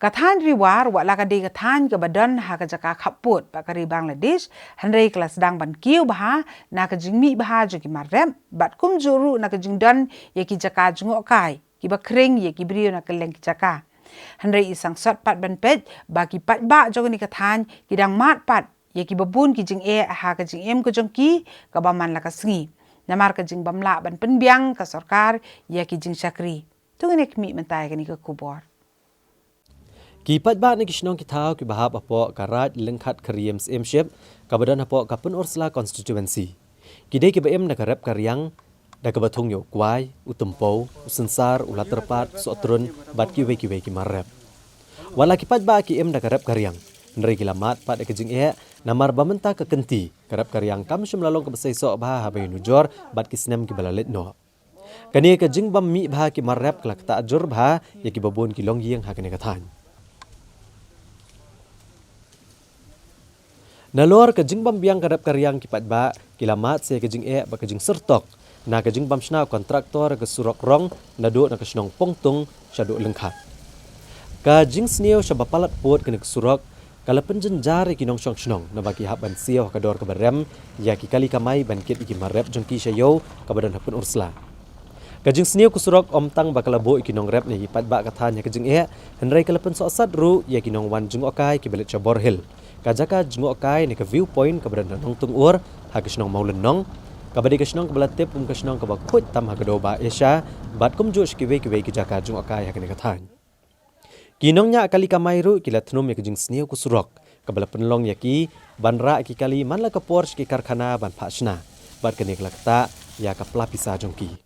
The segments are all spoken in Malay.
Kathan riwar wa lakadi kathan ke badan ha kajaka khaput bakari Bangladesh hanrei kelas dang ban kiu baha na kajingmi baha jogi marrem bat kum juru na kajingdan ye ki jaka jungok kai ki bakring ye ki brio na keleng ki jaka hanrei isang sot pat ban pet baki pat ba jogni kathan kidang mat pat ye ki babun ki jing e ha kajing em ko jongki ka baman la kasngi namar kajing bamla ban penbiang ka sarkar ye ki jing sakri tungene kmi mentai kani ka kubor Kipat ba ni kisnong kitau ki bahap apo karat lengkat kariem semship kabadan apo kapun Ursula constituency. Kidai ki baem nakarep karyang da kabatung yo kwai utempo usensar ulat terpat sotrun bat ki we ki marep. Wala kipat ba ki em nakarep karyang. Nri kilamat pat kejing e namar bamenta ke kenti karep karyang kam shumlalong ke besai so bah habai nujor bat ki snem ki balalit no. Kani kejing bam mi bah ki marep kelak ta ajur bah ya ki babon ki long yeng ha kene kathan. Nalor kejing bam biang kadap karyang kipat ba kilamat se kejing e ba kejing sertok na kejing bam shna kontraktor ke surok rong nadu na kesnong pongtung syadu lengkhat kejing sneo syabapalat pot kene surok kala penjenjar ki nong snong na bagi hab ban sio kador ke barem ya ki kali kamai ban kit ki marep jongki sayo kabadan hapun Ursula kejing sneo ku surok omtang bakala bo ki nong rep ne kipat ba kathan ya kejing e henrai kala pen so asad ru ya ki nong wan jung okai ki belet chabor hill kajaka jengok kai ni ke viewpoint keberanda nong tungur ha kesnong maulen nong kabadi kesnong kebelatip kum kesnong kebakut tam ha kedoba Asia bat kum jo skiwe ki jaka jengok kai ha kene kathan kinongnya kali kamairu kilatnum ya kejing sniu kusurok kebala penlong yaki banra ki kali manla ke Porsche ki karkhana ban phashna bat kene kelakta ya ka pelapisa jongki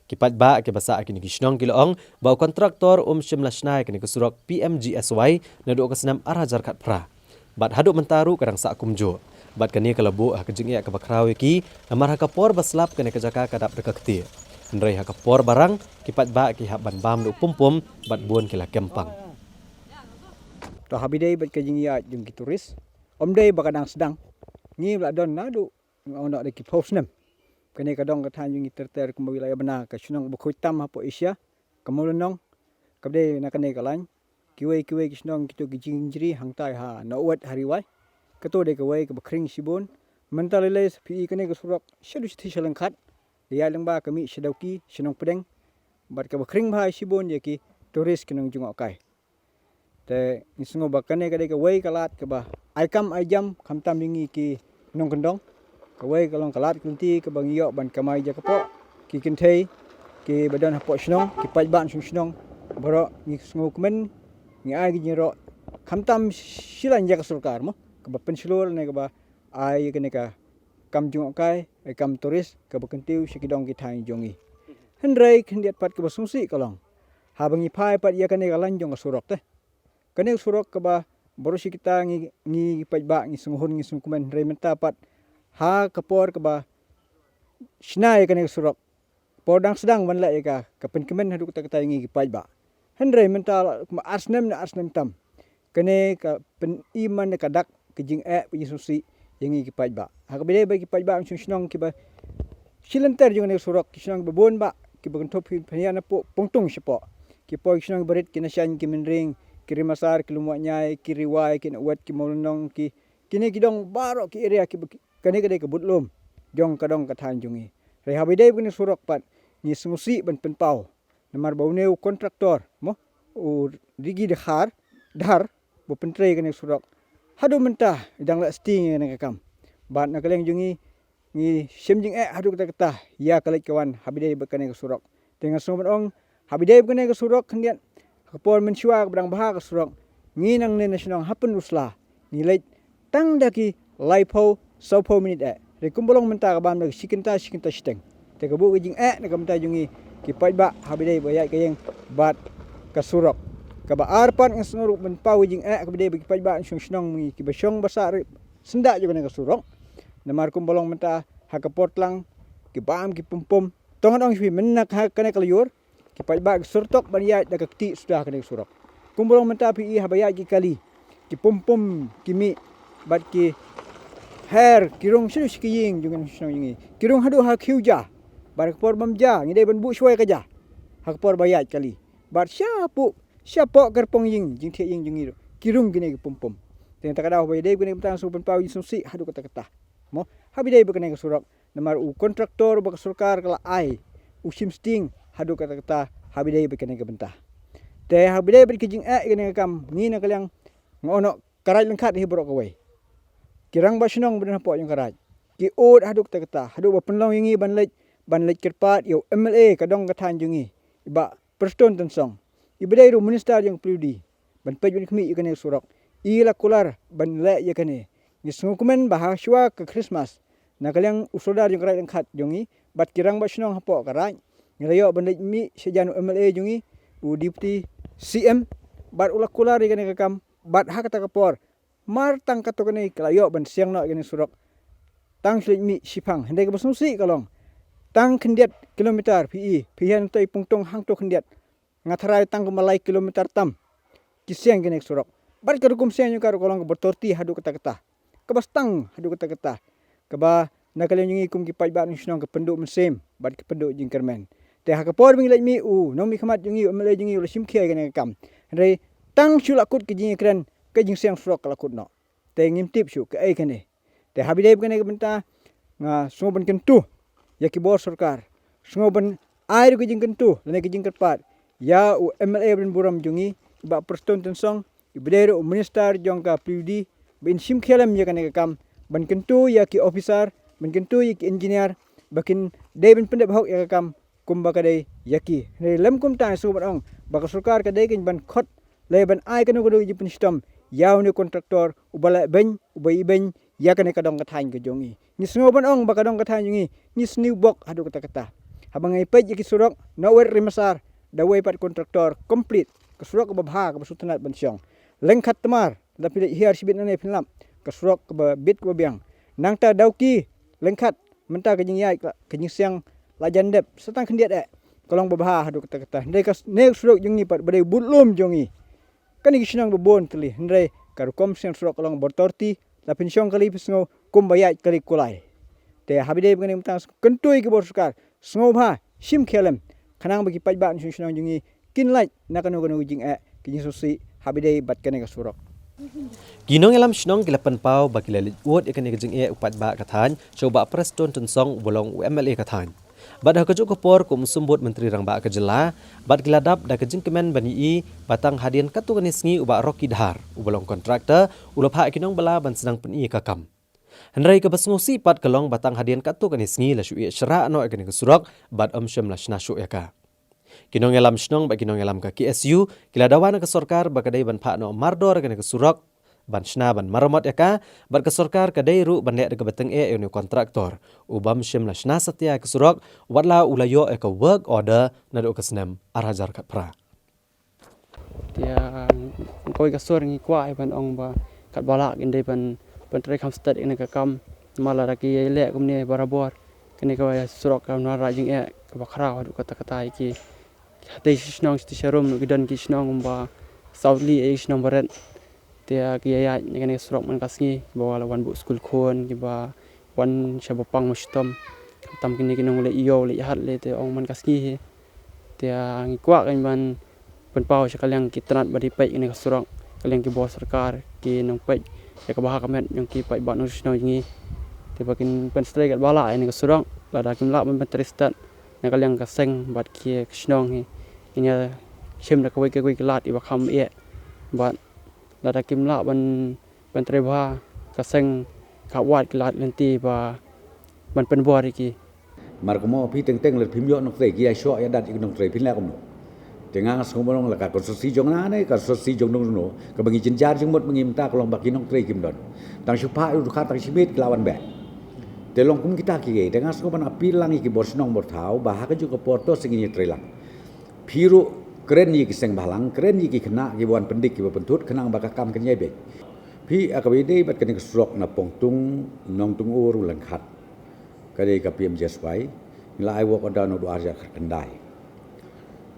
kipat ba ke basa akini kisnong kilong ba kontraktor shimlasnai kene kusurok PMGSY nadu kesnam arajar kat pra bat haduk mentaru kadang sak kumjo bat kani kalabu ha kejing ya ka bakrawi ki amar ha kapor baslap kene kejaka kadap dekakti ndrei ha kapor barang kipat ba ki hab ban bam du pumpum bat buon kila kempang to habidei bat kejing ya jung ki turis omdei bakadang sedang ni bla don nadu ono de ki posnem kene kadong kathan jung terter ke wilayah bena ka sunong bukhutam hapo Asia kamulunong kabde na kane kalan kiwe kisnong kito gijingjri hangtai ha nawat hariwai kato de kawai ke bakring sibon mentalile pi kene ke surak shadu thi shalangkhat dia lengba kami shadauki sinong pedeng bat ke bakring bhai sibon ye ki turis kinong jungok kai te isungo bakane kade ke wai kalat ke ba aikam aijam khamtam yingi ki nong kendong kawai kalong kalat kunti ke bang yok ban kamai ja kapo ki kintei ki badan hapo sinong ki pajban sinong boro ni sungo kemen ni ai gi ro khamtam silan ja ka sarkar mo ka ba pensilol ne ka ba ai ke ne ka kam jung kai ai kam turis ka ba kentiu sikidong ki thai jongi hendrai khendiat pat ka ba sungsi kalong ha bangi phai pat ya ka ne ka lan jong ka surok te ka ne surok ka ba borosi kita ngi pat ba ngi sunghun ngi sung kumen hendrai menta pat ha kapor ka ba snai ka ne surok podang sedang ban la ka pen kemen hadu ta ka ngi pat ba hendrai mental arsnem tam kene ka pen iman ka dak kejing pi susi yengi ki pajba ha ka bede bagi pajba snong ki ba silenter jung ne surok ki snong babon ba ki bagun top phaniana po pongtung sipo ki po snong barit ki nasyan ki menring ki rimasar ki lumwa nyai ki riwai ki nawat ki molnong ki kine kidong baro ki area ki kane kade ka butlom jong kadong ka than jungi re ha bede bagi surok pat ni sumusi ban penpau namar bauneu kontraktor mo u rigi dhar bo pentre kene surok hadu mentah dang la sting ne kam bat na kaleng jungi ni semjing hadu kata ya kalek kawan habide bekane surok tengah somen ong habide bekane surok kendian kapor mensyua bedang bah ka surok ngi nang ne nasional hapun Ursula ni leit tang daki laipo sopo minit re kumbolong mentah ka bam sikinta steng te kabu jing ne kam ta jungi ki pajba habide bayai kayeng bat kasurok kaba arpan ng sunuruk men pau jing kabide bagi pajba snong mi ki basyong basar senda juga ne kasurok namar kumbolong menta hakapotlang ki bam ki pumpum tongan ong fi menak ha kane kalyur ki pajba surtok bania da kakti sudah kane surok kumbolong menta pi habaya ki kali ki pumpum kimi bat ki her kirong sinu skiying juga snong yingi kirong hadu ha khiuja bar kapor bamja ngide ban bu shwai kaja hakpor bayat kali bar syapu siapa kerpong ying jing thia ying jing kirung gini ke pom ten tak ada hobi dei gini betang su penpau ying susi hadu kata mo habi dei bekene ke surak namar u kontraktor bak surkar kala ai u sim sting hadu kata habi dei bekene ke bentah te habi dei ber kijing gini kam ni na kalyang ngono karai lengkat hi borok kawai kirang basnong benar po yung karai ki od hadu kata hadu ba penlong yingi ban lej kerpat yo MLA kadong katan jungi iba perston tensong ibadai ru minister yang prudi ban pej ban khmi ikane surak ila kular ban le yakane ni sungumen bahaswa ke Christmas na kalyang usodar yung karai lengkat jungi bat kirang basnong hapo karai ngelayo ban lej mi sejanu MLA jungi u deputy CM bat ulak kular ikane kakam bat hakata kapor mar tang katokane kelayo ban siang no ikane surak tang slit mi sipang hendai ke basungsi kalong tang kendiat kilometer pihan toi pungtong hang to kendiat ngatharai tang malai kilometer tam kisiang genek surok bar kerukum siang yung karo kolong bertorti hadu kata kebastang hadu kata keba nakalian yung ikum kipaj ba nung ke penduk mesem bar ke penduk jingkermen te hakapor bing lai mi nomi khamat yung umle yung ula simkhia genek kam hendai tang sulakut ke jingkren ke jing siang surok kalakut no te ngimtip syu ke ai kene te habidai kene ke benta nga soban kentu yaki bor sarkar sungoban air ke jing kentu lene ke jing kerpat ya u MLA ben buram jungi ba perston tensong ibdere u minister jongka prudi bin sim khelam ya kane kam ban kentu yaki officer ban kentu yaki engineer bakin de ben pendep hok ya kam kumba kadai yaki ne lem kum ta su barong ba sarkar kadai kin ban khot le ban ai kanu kudu ji penstom yaw ni kontraktor ubala ben ubai ben ya kane kadong kathain ke jongi ni sungoban ong ba kadong kathain jungi ni sniu bok hadu kata habangai pej yaki surok nawer rimasar dawai pat kontraktor complete kesurok ke babha ke sutanat bensyong lengkhat temar tapi hiar sibit nane pinlam kesurok ke bit ke biang nangta dauki lengkhat menta ke jingyai ke jingsiang lajandep setang kendiat kolong babha hadu kata ndai kas ne surok jungi pat badai butlum jongi kani kisnang bebon teli ndai kar kom siang surok kolong bortorti la pensyong kali pisngo kumbayat kali kulai te habide bengani mtang kentui ke borskar sngoba sim khelem kanang bagi pajba nasional jungi kinlait nakanu jing kijing sosi habidai bat kane kasurok ginong elam shnong kilapan pau bagi lalit wot ikane kijing upat ba kathan coba preston tensong bolong UMLA kathan bad hakajuk kopor kum sumbut menteri rang ba kejela bad giladap da kijing kemen bani i batang hadian katu kanisngi uba roki dhar ubolong kontraktor ulapha kinong bala ban sedang pen i kakam Hendrai ke basngosi pat kelong batang hadian katu kanisngi la syui syara no ikane kesurok bad syam la shnashu yaka kinong elam shnong ba kinong elam ka KSU kiladawan ke sarkar ba kadai ban pha no mardor ikane kesurok ban shna ban maramot yaka bad ke sarkar kadai ru ban lek de batang ni kontraktor ubam syam la shna satya kesurok watla ulayo ka work order na do kesnam arhajar kat pra dia koi kasur ngi kwai ban ong ba kat balak indai ban penteri kamstat ini kakam malah lagi lek kumni barabor kini kawai surok kam nara jing ke bakrau adu kata iki hati snong sti sharum gidan ki snong umba saudli snong barat dia ki ya kini surok man kasngi bawa lawan bu school kon ki ba wan shabapang mustom tam kini mulai iyo le hat le te ong man kasngi dia ngi kwa kan ban penpau sekaliang kitrat badi pai ini surok kaliang ki bos sarkar ki nong pai ya kabah kamet yang ki pai ban nasional ini tibakin penstrai kat bala ini kesurang lada kimla ban tristat na kaliang kaseng bat ki snong ini chem da kawai kawai lat iba kham bat lada kimla ban pentri ba kaseng kawat lat lenti ba ban penbuar iki markomo pi teng le phimyo nok tre ki ai sho ya dat ik nok tre phin la kom dengan semua laka konstruksi jong nane konstruksi jong nong no ke bagi jenjar jong mot mengim ta kolong baki nong tre kim don tang supa u kha tang simit lawan be te long kum kita ki dengan semua ban apil langi ki bos nong bor thau bah ka ju ko porto singini tre lang phiru keren yi ki seng balang keren yi ki khna ki wan pendik ki pentut khnang baka kam kan yai be phi akabi dei bat kan kesrok na pongtung nong tung uru lang khat ka dei ka piem jeswai la ai wo ko da no do arja kendai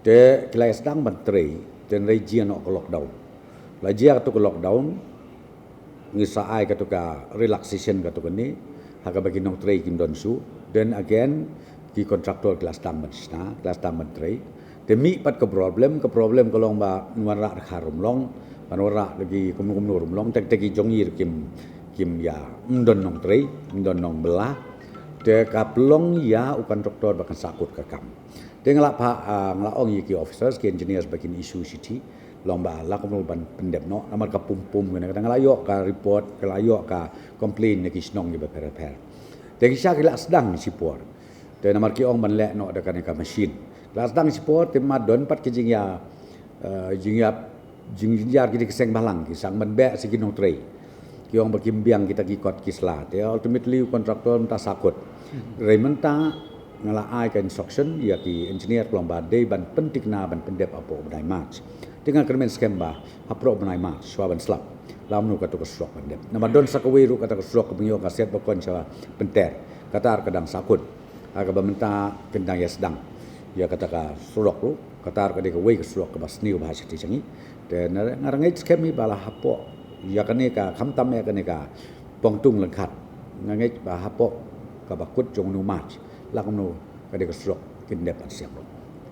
te kilai sedang menteri dan region nok lockdown la jia tu lockdown ngisa ai ka tu ka relaxation ka tu ni haka bagi nok trei kim don su then again ki kontraktor kelas tam menteri te Demi pat ke problem kalau ba nuara kharum long nuara lagi kum rum long tek jongi kim ya mdon nong trei mdon nong belah te kaplong ya ukan doktor bahkan sakut kakam te ngelak ong yiki officers ki engineers bakin isu city lomba la kum ban pendep no namar ka pum kadang layok ka report ka layok ka complain neki snong ni ba per te kisah ki sedang sipor te namar ki ong ban lek no ada ka machine la sedang sipor te madon pat ki jingjar ki keseng balang ki sang ban be sikinong trei kiong bakimbiang kita kikot kislat ya ultimately kontraktor entah sakut rementa ngala ai ka instruction ya ki engineer kelomba day ban pentikna ban pendep apo benai match dengan kermen skemba apro benai match swaban slap lamnu ka to kesrok pendep nama don sakawe ru kata kesrok kebinyo ka set bakon sawa penter katar kadang sakut aga bamenta kendang ya sedang ya kata ka surok ru katar ka de ka we kesrok ka basniu bahasa ti changi dan ngarangai skemi bala hapo ya kene ka khamtam ya kene ka pongtung lengkat ngangai ba hapok ka bakut jong nu mach lakum nu ka de ka strok kin depan siap